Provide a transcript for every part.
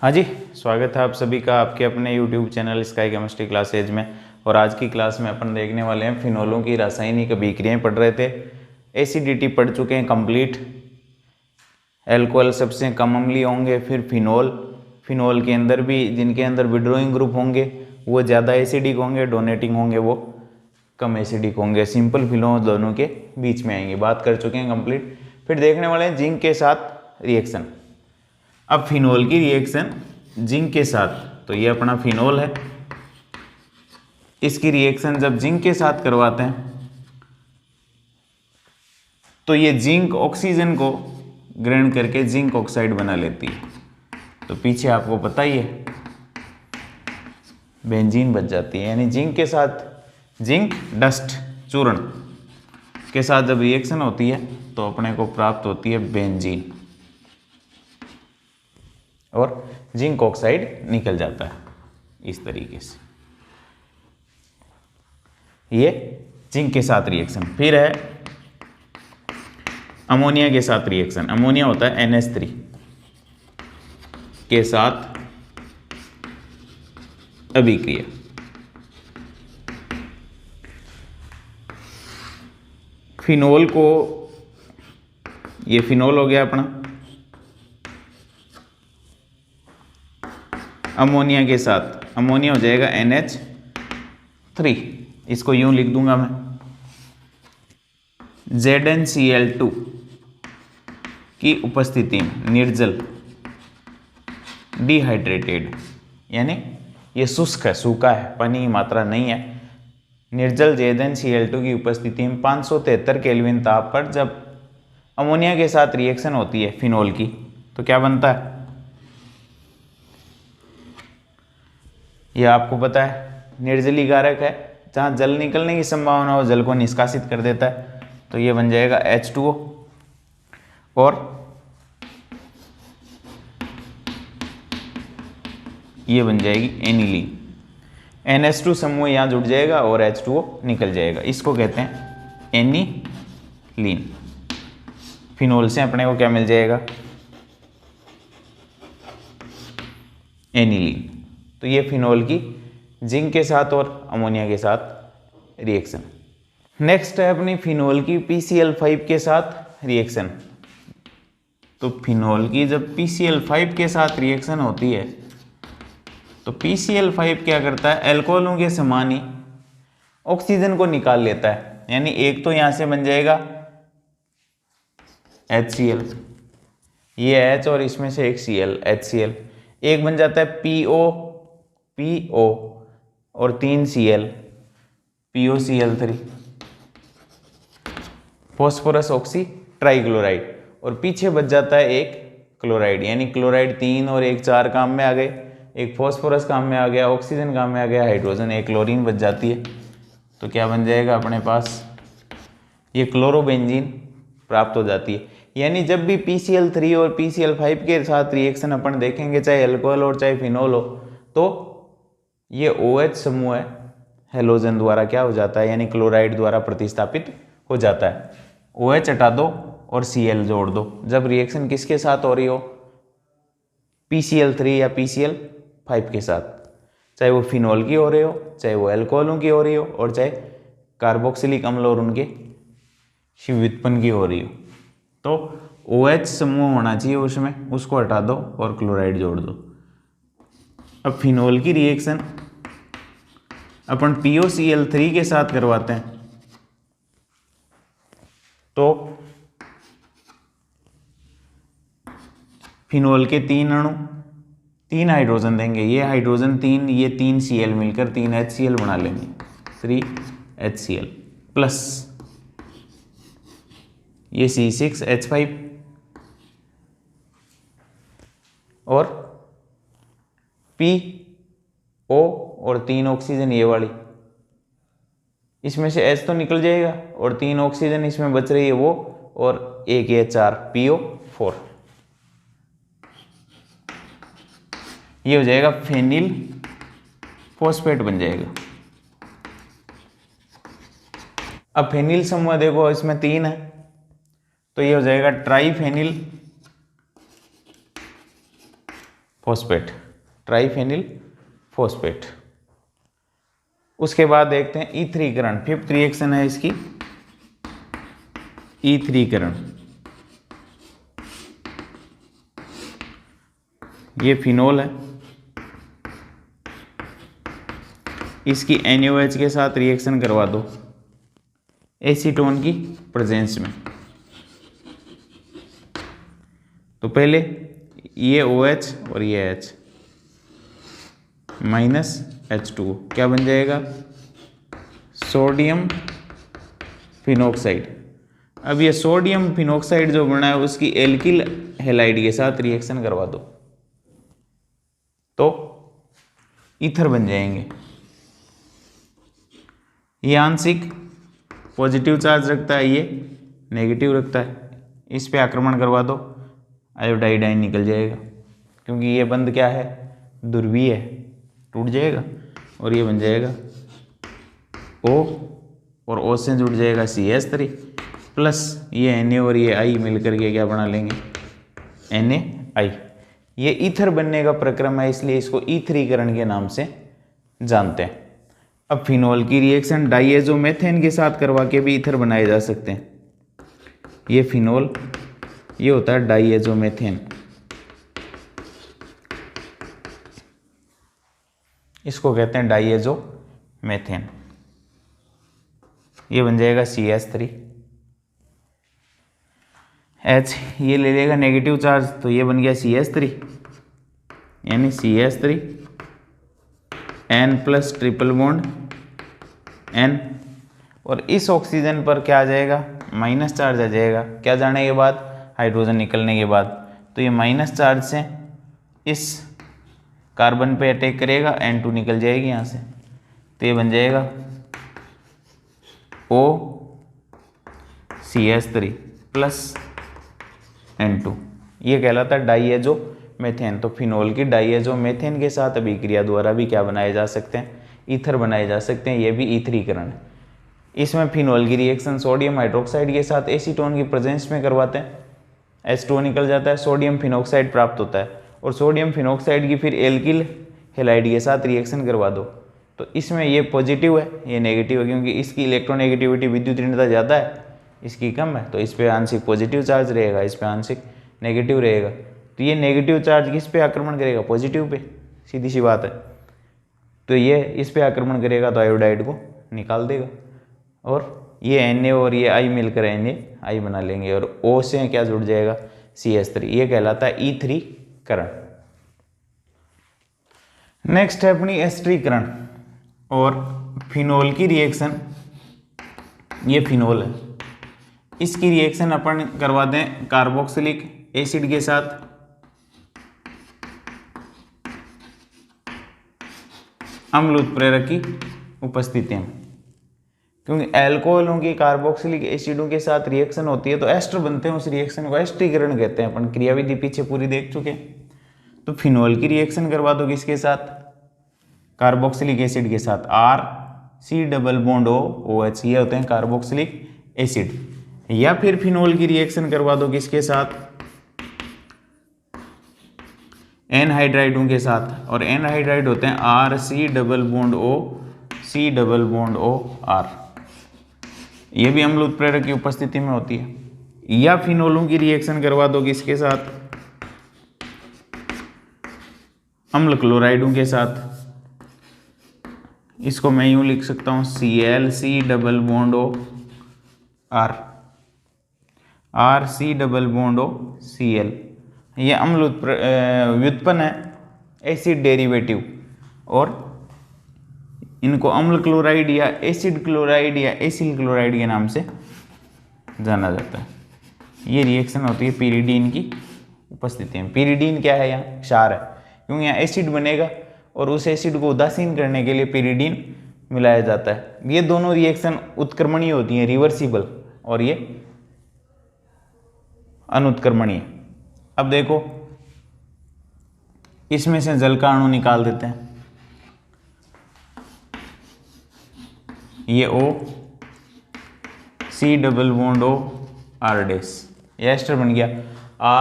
हाँ जी, स्वागत है आप सभी का आपके अपने YouTube channel sky chemistry classes में। और आज की क्लास में अपन देखने वाले हैं फिनोलों की रासायनिक अभिक्रियाएं पढ़ रहे थे। एसिडिटी पढ़ चुके हैं कंप्लीट। एल्कोहल सबसे कम अम्लीय होंगे, फिर फिनोल के अंदर भी जिनके अंदर विड्रोइंग ग्रुप होंगे वो ज़्यादा एसिडिक होंगे, डोनेटिंग होंगे वो कम एसिडिक होंगे। सिंपल फिनोल दोनों के बीच में आएंगे, बात कर चुके हैं कंप्लीट। फिर देखने वाले हैं जिंक के साथ रिएक्शन। अब फिनोल की रिएक्शन जिंक के साथ, तो ये अपना फिनोल है, इसकी रिएक्शन जब जिंक के साथ करवाते हैं तो ये जिंक ऑक्सीजन को ग्रहण करके जिंक ऑक्साइड बना लेती है। तो पीछे आपको पता ही है बेंजीन बच जाती है। यानी जिंक के साथ जिंक डस्ट चूर्ण के साथ जब रिएक्शन होती है तो अपने को प्राप्त होती है बेंजीन और जिंक ऑक्साइड निकल जाता है इस तरीके से। ये जिंक के साथ रिएक्शन। फिर है अमोनिया के साथ रिएक्शन। अमोनिया होता है NH3 के साथ अभिक्रिया। फिनोल को, ये फिनोल हो गया अपना, अमोनिया के साथ अमोनिया हो जाएगा NH3। इसको यूं लिख दूंगा मैं ZnCl2 की उपस्थिति में निर्जल डिहाइड्रेटेड, यानी ये शुष्क है, सूखा है, पानी की मात्रा नहीं है। निर्जल ZnCl2 की उपस्थिति में 573 केल्विन ताप पर जब अमोनिया के साथ रिएक्शन होती है फिनोल की, तो क्या बनता है ये आपको पता है। निर्जलीकारक है, जहाँ जल निकलने की संभावना हो जल को निष्कासित कर देता है। तो ये बन जाएगा H2O और ये बन जाएगी एनिलीन। NH2 समूह यहाँ जुड़ जाएगा और H2O निकल जाएगा। इसको कहते हैं एनिलीन। फिनोल से अपने को क्या मिल जाएगा, एनिलीन। तो ये फिनोल की जिंक के साथ और अमोनिया के साथ रिएक्शन। नेक्स्ट है अपनी फिनोल की PCl5 के साथ रिएक्शन। तो फिनोल की जब PCl5 के साथ रिएक्शन होती है तो PCl5 क्या करता है, एल्कोहलों के समान ही ऑक्सीजन को निकाल लेता है। यानी एक तो यहां से बन जाएगा HCl, ये H और इसमें से एक Cl, HCl। एक बन जाता है PO और 3 Cl, POCl3, phosphorus oxy trichloride. और पीछे बच जाता है एक क्लोराइड, यानी क्लोराइड 3 और 1 4 काम में आ गए, एक फॉस्फोरस काम में आ गया, ऑक्सीजन काम में आ गया, हाइड्रोजन, एक क्लोरीन बच जाती है। तो क्या बन जाएगा अपने पास, ये क्लोरोबेंजीन प्राप्त हो जाती है। यानी जब भी PCl3 और PCl5 के साथ रिएक्शन अपन देखेंगे, चाहे अल्कोहल और चाहे फिनोल हो, तो ये OH समूह है हेलोजन द्वारा क्या हो जाता है, यानी क्लोराइड द्वारा प्रतिस्थापित हो जाता है। OH हटा दो और Cl जोड़ दो। जब रिएक्शन किसके साथ हो रही हो, PCl3 या PCl5 के साथ, चाहे वो फिनोल की हो रही हो, चाहे वो अल्कोहलों की हो रही हो, और चाहे कार्बोक्सिलिक अम्ल और उनके शिव व्युत्पन्न की हो रही हो, तो OH समूह होना चाहिए उसमें, उसको हटा दो और क्लोराइड जोड़ दो। अब फिनोल की रिएक्शन अपन POCl3 के साथ करवाते हैं तो फिनोल के 3 अणु 3 हाइड्रोजन देंगे। ये हाइड्रोजन 3, ये 3 Cl मिलकर 3 HCl बना लेंगे, 3 HCl प्लस ये C6H5 और PO और 3 ऑक्सीजन ये वाली, इसमें से H तो निकल जाएगा और 3 ऑक्सीजन इसमें बच रही है वो, और एक ये 4 PO4। ये हो जाएगा फेनिल फॉस्फेट बन जाएगा। अब फेनिल समूह देखो इसमें 3 है, तो ये हो जाएगा ट्राइफेनिल फॉस्फेट, ट्राइफेनिल फॉस्फेट। उसके बाद देखते हैं ईथरीकरण, फिफ्थ रिएक्शन है इसकी ईथरीकरण। ये फिनोल है, इसकी NaOH के साथ रिएक्शन करवा दो एसीटोन की प्रेजेंस में। तो पहले ये OH और ये H माइनस H2O क्या बन जाएगा, सोडियम फिनोक्साइड। अब ये सोडियम फिनोक्साइड जो बना है उसकी एल्किल हैलाइड के साथ रिएक्शन करवा दो तो ईथर बन जाएंगे। ये आंशिक पॉजिटिव चार्ज रखता है, ये नेगेटिव रखता है। इस पे आक्रमण करवा दो, आयोडाइडाइन निकल जाएगा, क्योंकि ये बंद क्या है, ध्रुवीय है, टूट जाएगा और ये बन जाएगा O और O से जुड़ जाएगा CH3 प्लस ये Na और ये I मिलकर के क्या बना लेंगे, NaI। ये ईथर बनने का प्रक्रम है, इसलिए इसको ईथरीकरण के नाम से जानते हैं। अब फिनोल की रिएक्शन डाइएजोमेथेन के साथ करवा के भी ईथर बनाए जा सकते हैं। ये फिनोल, ये होता है डाइएजोमेथेन, इसको कहते हैं डाइएजोमेथेन। ये बन जाएगा CH3, H ये ले लेगा नेगेटिव चार्ज, तो ये बन गया CH3 यानी CH3 N plus triple bond N, और इस ऑक्सीजन पर क्या आ जाएगा, माइनस चार्ज आ जाएगा। क्या जाने के बाद, हाइड्रोजन निकलने के बाद, तो ये माइनस चार्ज से इस कार्बन पे अटैक करेगा, N2 निकल जाएगी यहाँ से, तो ये बन जाएगा O CH3 प्लस N2। ये कहलाता है डाइएजोमेथेन। तो फिनोल की डाइएजोमेथेन के साथ अभिक्रिया द्वारा भी क्या बनाए जा सकते हैं, ईथर बनाए जा सकते हैं। ये भी ईथरीकरण है। इसमें फिनोल की रिएक्शन सोडियम हाइड्रोक्साइड के साथ एसीटोन की प्रेजेंस में करवाते हैं, H2O निकल जाता है, सोडियम फिनोक्साइड प्राप्त होता है, और सोडियम फिनोक्साइड की फिर एल्किल हैलाइड के साथ रिएक्शन करवा दो। तो इसमें ये पॉजिटिव है, ये नेगेटिव है, क्योंकि इसकी इलेक्ट्रोनेगेटिविटी विद्युत ऋणता ज़्यादा है, इसकी कम है, तो इस पे आंशिक पॉजिटिव चार्ज रहेगा, इस पे आंशिक नेगेटिव रहेगा। तो ये नेगेटिव चार्ज किस पे आक्रमण करेगा, पॉजिटिव पे, सीधी सी बात है। तो ये इस पे आक्रमण करेगा तो आयोडाइड को निकाल देगा, और ये Na और ये I मिलकर NaI बना लेंगे, और O से क्या जुड़ जाएगा, CH3। ये कहलाता है ईथरीकरण। नेक्स्ट है अपनी एस्टरीकरण और फिनोल की रिएक्शन। ये फिनोल है, इसकी रिएक्शन अपन करवा दें कार्बोक्सिलिक एसिड के साथ, अम्ल उत्प्रेरक की उपस्थिति में। क्योंकि अल्कोहलों की कार्बोक्सिलिक एसिडों के साथ रिएक्शन होती है तो एस्टर बनते हैं, उस रिएक्शन को एस्टरीकरण कहते हैं। अपन क्रियाविधि पीछे पूरी देख चुके हैं। तो फिनोल की रिएक्शन करवा दो किसके साथ, कार्बोक्सिलिक एसिड के साथ, RC डबल बॉन्ड OH, ये होते हैं कार्बोक्सिलिक एसिड। या फिर फिनोल की रिएक्शन करवा दो किसके साथ, एनहाइड्राइडों के साथ, और एनहाइड्राइड होते हैं RC double bond O C double bond O R। ये भी अम्ल उत्प्रेरक की उपस्थिति में होती है। या फिनोलों की रिएक्शन करवा दो किसके साथ, अम्ल क्लोराइडों के साथ। इसको मैं यूं लिख सकता हूं ClC double bond O R, RC double bond O Cl। ये अम्ल व्युत्पन्न है, एसिड डेरिवेटिव, और इनको अम्ल क्लोराइड या एसिड क्लोराइड या एसिल क्लोराइड के नाम से जाना जाता है। ये रिएक्शन होती है पीरिडीन की उपस्थिति में। पीरिडीन क्या है, यहाँ क्षार है, क्योंकि यहाँ एसिड बनेगा और उस एसिड को उदासीन करने के लिए पीरिडीन मिलाया जाता है। ये दोनों रिएक्शन उत्क्रमणीय होती हैं, रिवर्सिबल, और ये अनुत्क्रमणीय। अब देखो, इसमें से जल का अणु निकाल देते हैं। ये O C double bond O R dash, ये एस्टर बन गया,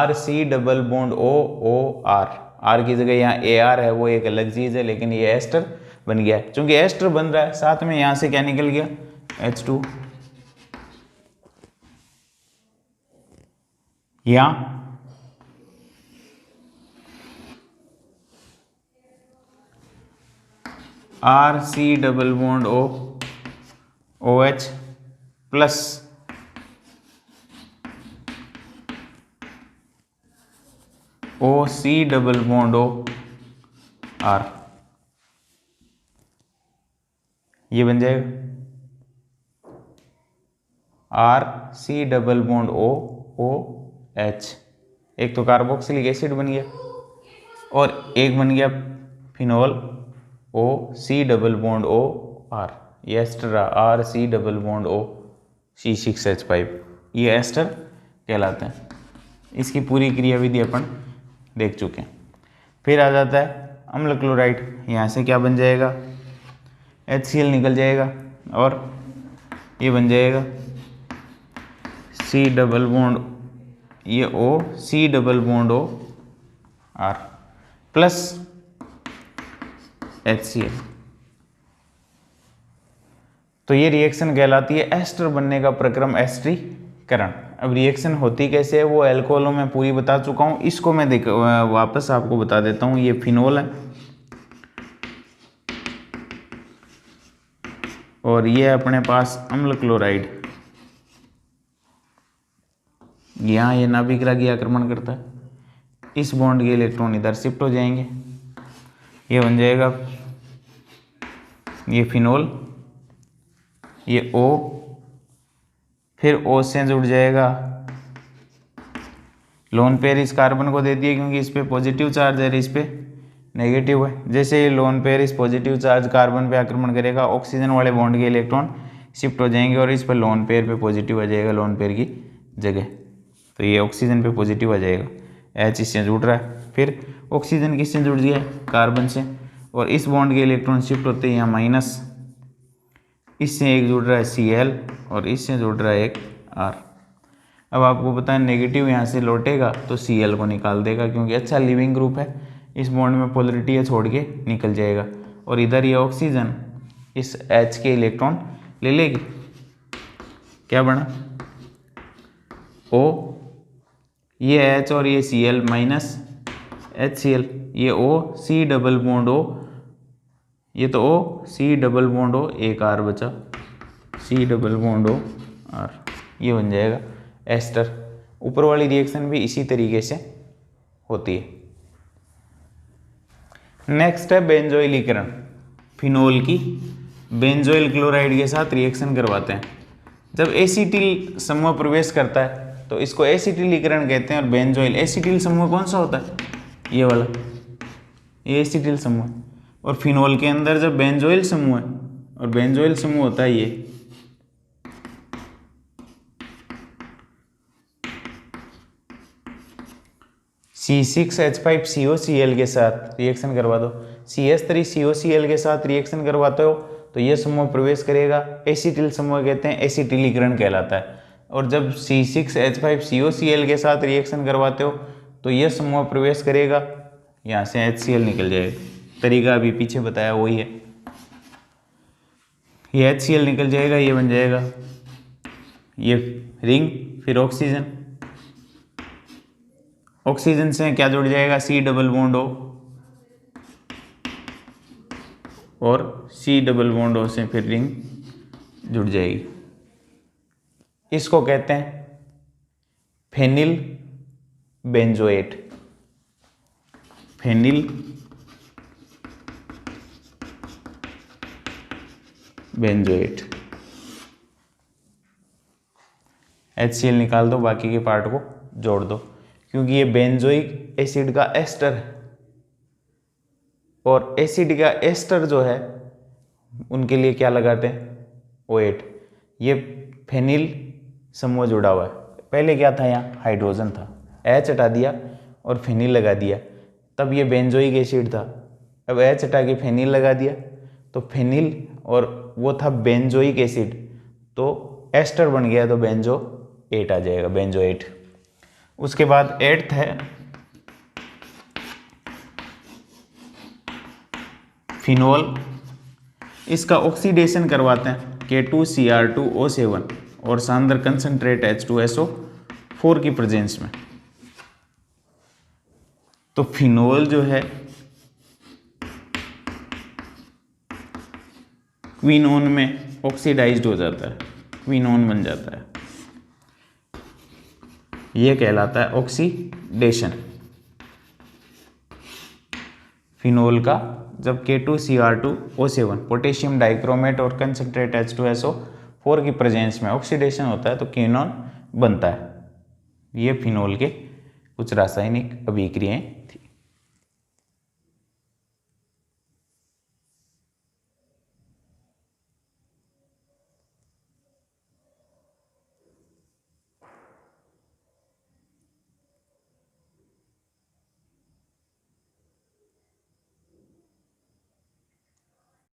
RC double bond O O R। R की जगह यहाँ ए आर है, वो एक अलग चीज़ है, लेकिन ये एस्टर बन गया। चूंकि एस्टर बन रहा है, साथ में यहाँ से क्या निकल गया, H2। यहाँ R C double bond O OH plus OC double bond O R, ये बन जाएगा RC double bond O OH। एक तो कार्बोक्सिलिक एसिड बन गया और एक बन गया phenol OC double bond O R। ये ester RC double bond O C6H5, ये एस्टर कहलाते हैं। इसकी पूरी क्रियाविधि अपन देख चुके हैं। फिर आ जाता है अम्ल क्लोराइड। यहाँ से क्या बन जाएगा, HCl निकल जाएगा और ये बन जाएगा C डबल बॉन्ड, ये O C double bond O R plus HCl। तो ये रिएक्शन कहलाती है एस्टर बनने का प्रक्रम, एस्टरीकरण। अब रिएक्शन होती कैसे है वो अल्कोहलों में पूरी बता चुका हूँ, इसको मैं वापस आपको बता देता हूँ। ये फिनोल है और ये अपने पास अम्ल क्लोराइड। यहाँ ये नाभिक रागी आक्रमण करता है, इस बॉन्ड के इलेक्ट्रॉन इधर शिफ्ट हो जाएंगे, ये बन जाएगा ये फिनोल, ये O, फिर O से जुड़ जाएगा लोन पेयर, इस कार्बन को दे दिए क्योंकि इस पे पॉजिटिव चार्ज है, इस पे नेगेटिव है। जैसे ये लोन पेयर इस पॉजिटिव चार्ज कार्बन पे आक्रमण करेगा, ऑक्सीजन वाले बॉन्ड के इलेक्ट्रॉन शिफ्ट हो जाएंगे और इस पर लोन पेयर पे पॉजिटिव आ जाएगा, लोन पेयर की जगह। तो ये ऑक्सीजन पे पॉजिटिव आ जाएगा, H इससे जुड़ रहा है। फिर ऑक्सीजन किससे जुड़ दिया है, कार्बन से, और इस बॉन्ड के इलेक्ट्रॉन शिफ्ट होते हैं यहाँ माइनस, इससे एक जुड़ रहा है Cl और इससे जुड़ रहा है एक R। अब आपको पता है नेगेटिव यहाँ से लौटेगा तो Cl को निकाल देगा क्योंकि अच्छा लिविंग ग्रुप है, इस बॉन्ड में पोलरिटी है, छोड़ के निकल जाएगा। और इधर ये ऑक्सीजन इस H के इलेक्ट्रॉन ले लेगी, क्या बना O, ये H और ये Cl माइनस HCl, ये O C double bond O, ये तो O C double bond O, एक R बचा, C double bond O R, ये बन जाएगा एस्टर। ऊपर वाली रिएक्शन भी इसी तरीके से होती है। नेक्स्ट है बेंजोइलीकरण। फिनोल की बेंजोइल क्लोराइड के साथ रिएक्शन करवाते हैं। जब एसिटिल समूह प्रवेश करता है तो इसको एसिटिलीकरण कहते हैं। और बेंजोइल, एसिटिल समूह कौन सा होता है, ये वाला, ये एसिटिल समूह। और फिनोल के अंदर जब बेंजोइल समूह है, और बेंजोइल समूह होता है ये, C6H5COCl के साथ रिएक्शन करवा दो, CH3COCl के साथ रिएक्शन करवाते हो तो ये समूह प्रवेश करेगा, एसिटिल समूह कहते हैं, एसिटिलीकरण कहलाता है। और जब C6H5COCl के साथ रिएक्शन करवाते हो तो ये समूह प्रवेश करेगा, यहाँ से HCl निकल जाएगा। तरीका अभी पीछे बताया वही है, ये HCl निकल जाएगा, ये बन जाएगा ये रिंग, फिर ऑक्सीजन, ऑक्सीजन से क्या जुड़ जाएगा, C डबल बॉन्ड O, और C डबल बॉन्ड O से फिर रिंग जुड़ जाएगी। इसको कहते हैं phenyl benzoate, phenyl benzoate. HCl निकाल दो, बाकी के पार्ट को जोड़ दो, क्योंकि ये बेंजोइक एसिड का एस्टर है और एसिड का एस्टर जो है उनके लिए क्या लगाते हैं, OH। ये फेनिल समूह जुड़ा हुआ है। पहले क्या था, यहाँ हाइड्रोजन था, H हटा दिया और फेनिल लगा दिया, तब ये बेंजोइक एसिड था। अब H हटा के फेनिल लगा दिया तो फेनिल, और वो था बेंजोइक एसिड, तो एस्टर बन गया, तो बेंजोएट आ जाएगा, बेंजोएट। उसके बाद 8th है फिनोल, इसका ऑक्सीडेशन करवाते हैं K2Cr2O7 और सांद्र कंसंट्रेट H2SO4 की प्रेजेंस में। तो फिनोल जो है क्विनोन में ऑक्सीडाइज्ड हो जाता है, क्विनोन बन जाता है, यह कहलाता है ऑक्सीडेशन फिनोल का। जब K2Cr2O7 पोटेशियम डाइक्रोमेट और कंसंट्रेट H2SO4 की प्रेजेंस में ऑक्सीडेशन होता है तो क्विनोन बनता है। ये फिनोल के कुछ रासायनिक अभिक्रियाएं थी।